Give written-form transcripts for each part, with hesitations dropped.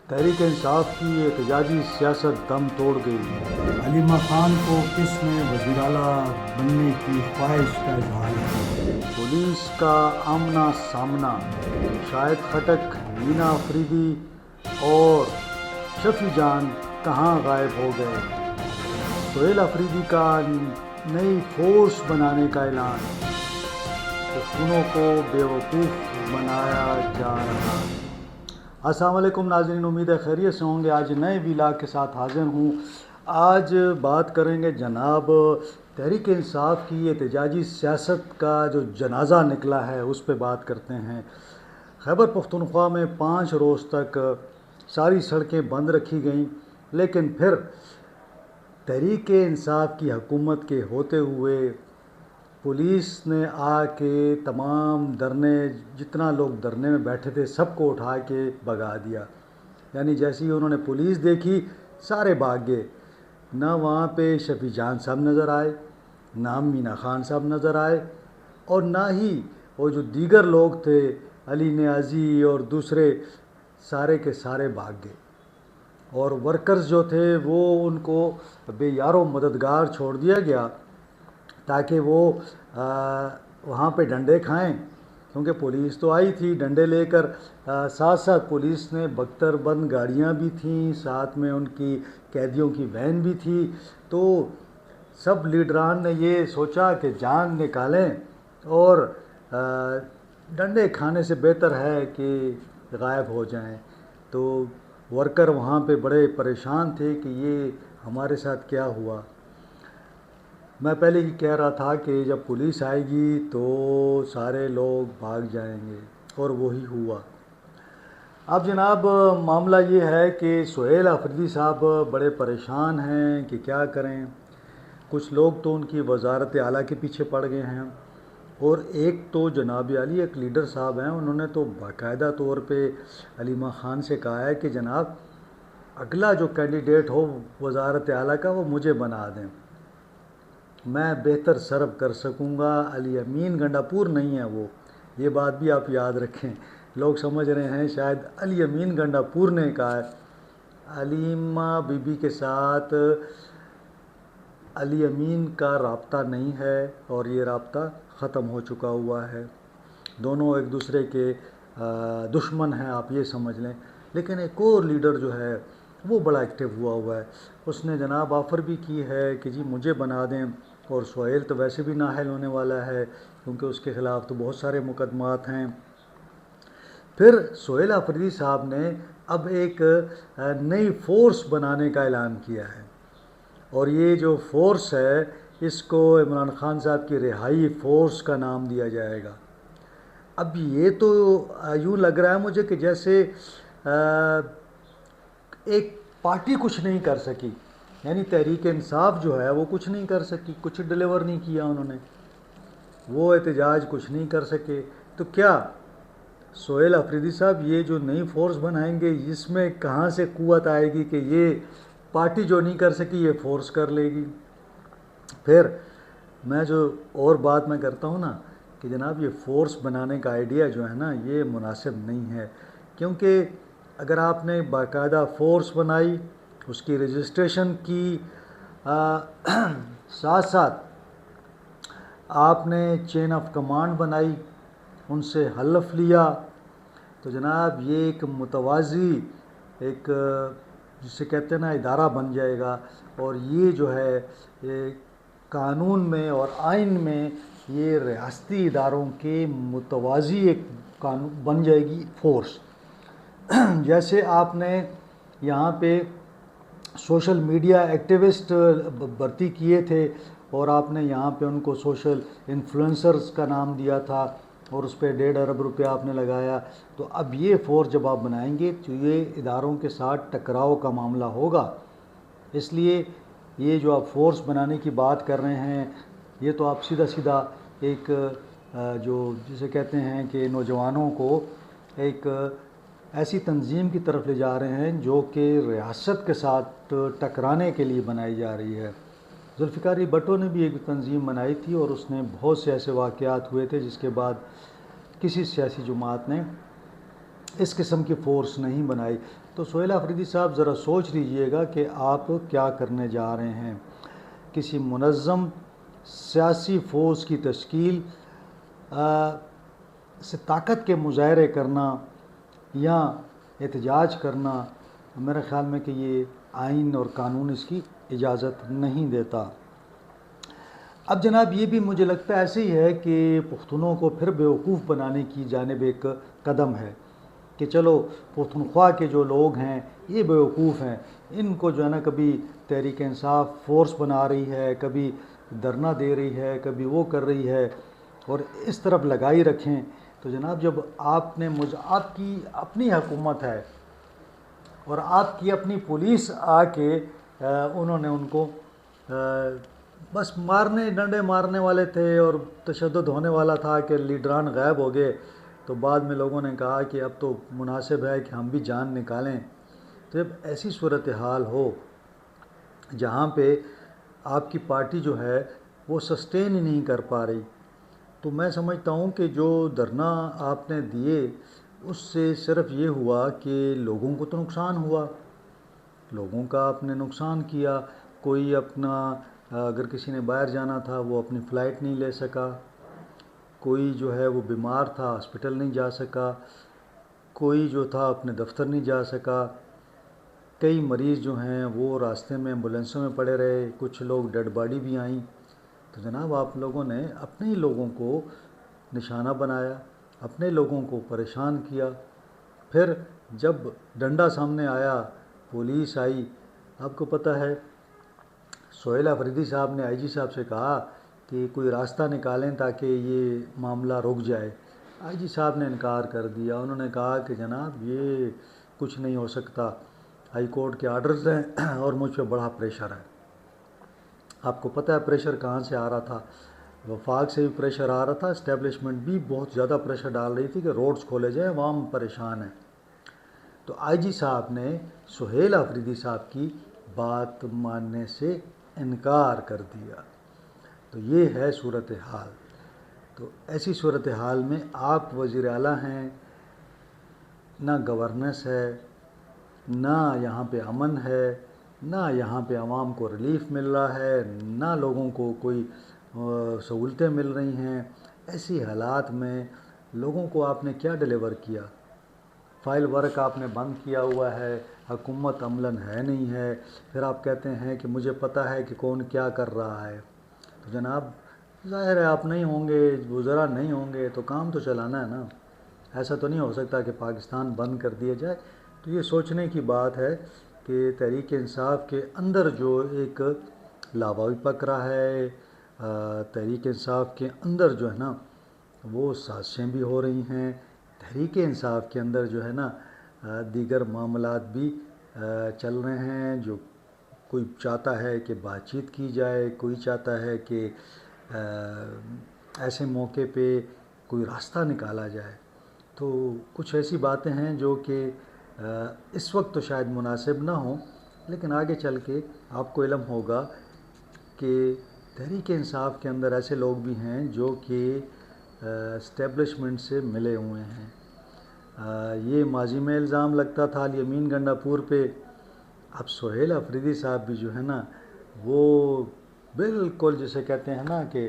تحریک انصاف کی احتجاجی سیاست دم توڑ گئی۔ علیمہ خان کو کس نے وزیر اعلیٰ بننے کی خواہش کا اظہار کیا؟ پولیس کا آمنا سامنا، شاہد خٹک، مینا آفریدی اور شفیع جان کہاں غائب ہو گئے؟ سہیل آفریدی کا نئی فورس بنانے کا اعلان، خونوں کو بیوقوف بنایا جا رہا۔ السلام علیکم ناظرین، امید ہے خیریت سے ہوں گے۔ آج نئے ویلاگ کے ساتھ حاضر ہوں۔ آج بات کریں گے جناب تحریک انصاف کی احتجاجی سیاست کا جو جنازہ نکلا ہے اس پہ بات کرتے ہیں۔ خیبر پختونخوا میں 5 روز تک ساری سڑکیں بند رکھی گئیں، لیکن پھر تحریک انصاف کی حکومت کے ہوتے ہوئے پولیس نے آ کے تمام جتنا لوگ دھرنے میں بیٹھے تھے سب کو اٹھا کے بھگا دیا۔ یعنی جیسے ہی انہوں نے پولیس دیکھی سارے بھاگ گئے۔ نہ وہاں پہ شفیع جان صاحب نظر آئے، نہ مینا خان صاحب نظر آئے، اور نہ ہی وہ جو دیگر لوگ تھے علی نیازی اور دوسرے، سارے کے سارے بھاگ گئے۔ اور ورکرز جو تھے وہ ان کو بے یار و مددگار چھوڑ دیا گیا تاکہ وہ وہاں پہ ڈنڈے کھائیں، کیونکہ پولیس تو آئی تھی ڈنڈے لے کر۔ ساتھ ساتھ پولیس نے بختر بند گاڑیاں بھی تھیں، ساتھ میں ان کی قیدیوں کی وین بھی تھی۔ تو سب لیڈران نے یہ سوچا کہ جان نکالیں اور ڈنڈے کھانے سے بہتر ہے کہ غائب ہو جائیں۔ تو ورکر وہاں پہ بڑے پریشان تھے کہ یہ ہمارے ساتھ کیا ہوا۔ میں پہلے ہی کہہ رہا تھا کہ جب پولیس آئے گی تو سارے لوگ بھاگ جائیں گے، اور وہی ہوا۔ اب جناب معاملہ یہ ہے کہ سہیل آفریدی صاحب بڑے پریشان ہیں کہ کیا کریں۔ کچھ لوگ تو ان کی وزارت اعلیٰ کے پیچھے پڑ گئے ہیں، اور ایک تو جناب علی ایک لیڈر صاحب ہیں، انہوں نے تو باقاعدہ طور پہ علیمہ خان سے کہا ہے کہ جناب اگلا جو کینڈیڈیٹ ہو وزارت اعلیٰ کا وہ مجھے بنا دیں، میں بہتر سرو کر سکوں گا۔ علی امین گنڈا پور نہیں ہے وہ، یہ بات بھی آپ یاد رکھیں۔ لوگ سمجھ رہے ہیں شاید علی امین گنڈا پور نے کہا ہے۔ علیمہ بی بی کے ساتھ علی امین کا رابطہ نہیں ہے، اور یہ رابطہ ختم ہو چکا ہوا ہے۔ دونوں ایک دوسرے کے دشمن ہیں، آپ یہ سمجھ لیں۔ لیکن ایک اور لیڈر جو ہے وہ بڑا ایکٹیو ہوا ہے۔ اس نے جناب آفر بھی کی ہے کہ جی مجھے بنا دیں، اور سہیل تو ویسے بھی نااہل ہونے والا ہے کیونکہ اس کے خلاف تو بہت سارے مقدمات ہیں۔ پھر سہیل آفریدی صاحب نے اب ایک نئی فورس بنانے کا اعلان کیا ہے، اور یہ جو فورس ہے اس کو عمران خان صاحب کی رہائی فورس کا نام دیا جائے گا۔ اب یہ تو یوں لگ رہا ہے مجھے کہ جیسے ایک پارٹی کچھ نہیں کر سکی، یعنی تحریک انصاف جو ہے وہ کچھ نہیں کر سکی، کچھ ڈیلیور نہیں کیا انہوں نے، وہ احتجاج کچھ نہیں کر سکے۔ تو کیا سہیل آفریدی صاحب یہ جو نئی فورس بنائیں گے اس میں کہاں سے قوت آئے گی کہ یہ پارٹی جو نہیں کر سکی یہ فورس کر لے گی؟ پھر میں جو اور بات میں کرتا ہوں نا کہ جناب یہ فورس بنانے کا آئیڈیا جو ہے نا یہ مناسب نہیں ہے، کیونکہ اگر آپ نے باقاعدہ فورس بنائی، اس کی رجسٹریشن کی، ساتھ ساتھ آپ نے چین آف کمانڈ بنائی، ان سے حلف لیا، تو جناب یہ ایک متوازی ایک جسے کہتے ہیں نا ادارہ بن جائے گا، اور یہ جو ہے یہ قانون میں اور آئین میں یہ ریاستی اداروں کے متوازی ایک قانون بن جائے گی فورس۔ جیسے آپ نے یہاں پہ سوشل میڈیا ایکٹیوسٹ بھرتی کیے تھے، اور آپ نے یہاں پہ ان کو سوشل انفلوئنسرز کا نام دیا تھا، اور اس پہ 1.5 ارب روپیہ آپ نے لگایا۔ تو اب یہ فورس جب آپ بنائیں گے تو یہ اداروں کے ساتھ ٹکراؤ کا معاملہ ہوگا، اس لیے یہ جو آپ فورس بنانے کی بات کر رہے ہیں یہ تو آپ سیدھا سیدھا ایک جو جسے کہتے ہیں کہ نوجوانوں کو ایک ایسی تنظیم کی طرف لے جا رہے ہیں جو کہ ریاست کے ساتھ ٹکرانے کے لیے بنائی جا رہی ہے۔ ذوالفقار علی بھٹو نے بھی ایک تنظیم بنائی تھی، اور اس نے بہت سے ایسے واقعات ہوئے تھے جس کے بعد کسی سیاسی جماعت نے اس قسم کی فورس نہیں بنائی۔ تو سہیل آفریدی صاحب ذرا سوچ لیجئے گا کہ آپ کیا کرنے جا رہے ہیں. کسی منظم سیاسی فورس کی تشکیل سے طاقت کے مظاہرے کرنا یا احتجاج کرنا، میرے خیال میں کہ یہ آئین اور قانون اس کی اجازت نہیں دیتا. اب جناب یہ بھی مجھے لگتا ہے ایسے ہی ہے کہ پختونوں کو پھر بیوقوف بنانے کی جانب ایک قدم ہے کہ چلو پختونخوا کے جو لوگ ہیں یہ بیوقوف ہیں، ان کو جو ہے نا کبھی تحریک انصاف فورس بنا رہی ہے، کبھی دھرنا دے رہی ہے، کبھی وہ کر رہی ہے، اور اس طرف لگائی رکھیں. تو جناب جب آپ کی اپنی حکومت ہے اور آپ کی اپنی پولیس آ کے انہوں نے ان کو بس ڈنڈے مارنے والے تھے اور تشدد ہونے والا تھا کہ لیڈران غائب ہو گئے، تو بعد میں لوگوں نے کہا کہ اب تو مناسب ہے کہ ہم بھی جان نکالیں. تو جب ایسی صورتحال ہو جہاں پہ آپ کی پارٹی جو ہے وہ سسٹین ہی نہیں کر پا رہی، تو میں سمجھتا ہوں کہ جو دھرنا آپ نے دیے اس سے صرف یہ ہوا کہ لوگوں کو تو نقصان ہوا، لوگوں کا آپ نے نقصان کیا. کوئی اپنا اگر کسی نے باہر جانا تھا وہ اپنی فلائٹ نہیں لے سکا، کوئی جو ہے وہ بیمار تھا ہاسپٹل نہیں جا سکا، کوئی جو تھا اپنے دفتر نہیں جا سکا، کئی مریض جو ہیں وہ راستے میں ایمبولینسوں میں پڑے رہے، کچھ لوگ ڈیڈ باڈی بھی آئیں. تو جناب آپ لوگوں نے اپنے ہی لوگوں کو نشانہ بنایا، اپنے لوگوں کو پریشان کیا. پھر جب ڈنڈا سامنے آیا، پولیس آئی، آپ کو پتہ ہے سہیل آفریدی صاحب نے آئی جی صاحب سے کہا کہ کوئی راستہ نکالیں تاکہ یہ معاملہ رک جائے. آئی جی صاحب نے انکار کر دیا، انہوں نے کہا کہ جناب یہ کچھ نہیں ہو سکتا، ہائی کورٹ کے آرڈرز ہیں اور مجھ پہ بڑا پریشر ہے. آپ کو پتہ ہے پریشر کہاں سے آ رہا تھا؟ وفاق سے بھی پریشر آ رہا تھا، اسٹیبلشمنٹ بھی بہت زیادہ پریشر ڈال رہی تھی کہ روڈز کھولے جائیں، عوام پریشان ہے. تو آئی جی صاحب نے سہیل آفریدی صاحب کی بات ماننے سے انکار کر دیا. تو یہ ہے صورتحال. تو ایسی صورتحال میں آپ وزیر اعلیٰ ہیں، نہ گورننس ہے، نہ یہاں پہ امن ہے، نہ یہاں پہ عوام کو ریلیف مل رہا ہے، نہ لوگوں کو کوئی سہولتیں مل رہی ہیں. ایسی حالات میں لوگوں کو آپ نے کیا ڈیلیور کیا؟ فائل ورک آپ نے بند کیا ہوا ہے، حکومت عملاً ہے نہیں ہے، پھر آپ کہتے ہیں کہ مجھے پتہ ہے کہ کون کیا کر رہا ہے. تو جناب ظاہر ہے آپ نہیں ہوں گے، وزراء نہیں ہوں گے تو کام تو چلانا ہے نا. ایسا تو نہیں ہو سکتا کہ پاکستان بند کر دیا جائے. تو یہ سوچنے کی بات ہے کہ تحریک انصاف کے اندر جو ایک لاوا بھی پک رہا ہے، تحریک انصاف کے اندر جو ہے نا وہ سازشیں بھی ہو رہی ہیں، تحریک انصاف کے اندر جو ہے نا دیگر معاملات بھی چل رہے ہیں. جو کوئی چاہتا ہے کہ بات چیت کی جائے، کوئی چاہتا ہے کہ ایسے موقع پہ کوئی راستہ نکالا جائے. تو کچھ ایسی باتیں ہیں جو کہ اس وقت تو شاید مناسب نہ ہوں، لیکن آگے چل کے آپ کو علم ہوگا کہ تحریک انصاف کے اندر ایسے لوگ بھی ہیں جو کہ اسٹیبلشمنٹ سے ملے ہوئے ہیں. یہ ماضی میں الزام لگتا تھا الیمین گنڈا پور پہ، اب سہیل آفریدی صاحب بھی جو ہے نا وہ بالکل جسے کہتے ہیں نا کہ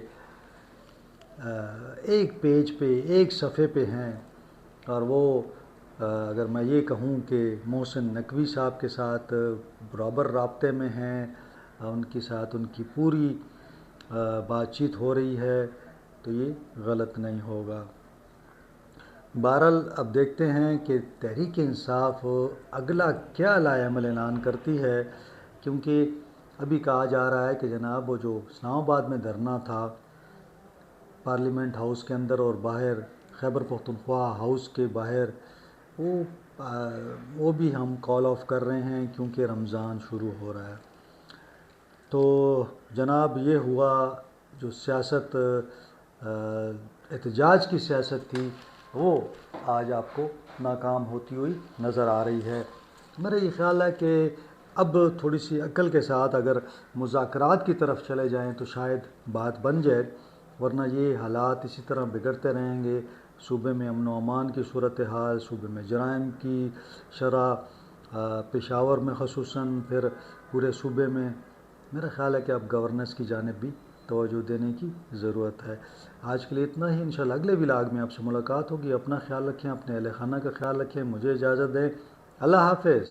ایک پیج پہ ایک صفحے پہ ہیں. اور وہ اگر میں یہ کہوں کہ محسن نقوی صاحب کے ساتھ برابر رابطے میں ہیں، ان کے ساتھ ان کی پوری بات چیت ہو رہی ہے، تو یہ غلط نہیں ہوگا. بہرحال اب دیکھتے ہیں کہ تحریک انصاف اگلا کیا لائے عمل اعلان کرتی ہے، کیونکہ ابھی کہا جا رہا ہے کہ جناب وہ جو اسلام آباد میں دھرنا تھا پارلیمنٹ ہاؤس کے اندر اور باہر خیبر پختونخوا ہاؤس کے باہر، وہ بھی ہم کال آف کر رہے ہیں کیونکہ رمضان شروع ہو رہا ہے. تو جناب یہ ہوا جو سیاست احتجاج کی سیاست تھی وہ آج آپ کو ناکام ہوتی ہوئی نظر آ رہی ہے. میرا یہ خیال ہے کہ اب تھوڑی سی عقل کے ساتھ اگر مذاکرات کی طرف چلے جائیں تو شاید بات بن جائے، ورنہ یہ حالات اسی طرح بگڑتے رہیں گے. صوبے میں امن و امان کی صورتحال، صوبے میں جرائم کی شرح، پشاور میں خصوصاً، پھر پورے صوبے میں میرا خیال ہے کہ اب گورننس کی جانب بھی توجہ دینے کی ضرورت ہے۔ آج کے لیے اتنا ہی، انشاءاللہ اگلے ولاگ میں آپ سے ملاقات ہوگی۔ اپنا خیال رکھیں، اپنے اہل خانہ کا خیال رکھیں، مجھے اجازت دیں، اللہ حافظ۔